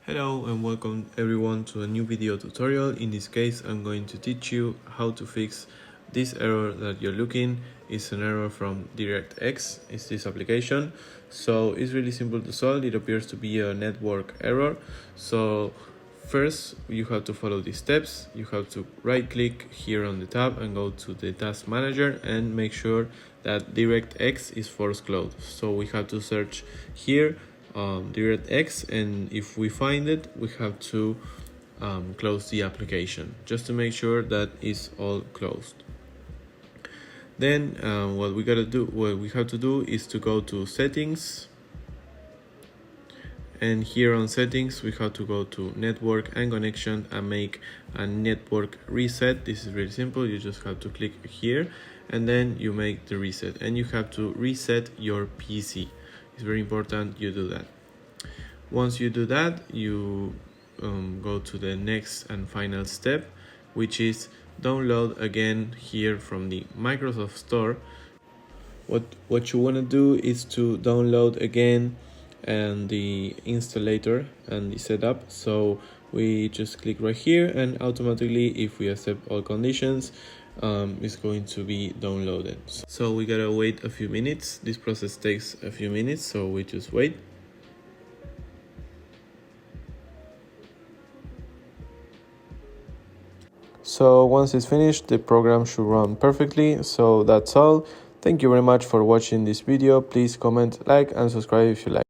Hello and welcome everyone to a new video tutorial. In this case, I'm going to teach you how to fix this error that you're looking. It's an error from Directx, it's this application. So it's really simple to solve. It appears to be a network error. So first you have to follow these steps. You have to right click here on the tab and go to the task manager and make sure that Directx is force closed. So we have to search here Directx, and if we find it, we have to close the application just to make sure that it's all closed. Then what we have to do is to go to settings, and here on settings we have to go to network and connection and make a network reset. This is really simple. You just have to click here and then you make the reset, and you have to reset your PC. It's very important you do that. Once you do that, you go to the next and final step, which is download again here from the Microsoft Store. What you want to do is to download again and the installer and the setup. So we just click right here, and automatically, if we accept all conditions, it's going to be downloaded. So we gotta wait a few minutes. This process takes a few minutes, so we just wait. So once it's finished, the program should run perfectly. So that's all. Thank you very much for watching this video. Please comment, like, and subscribe if you like.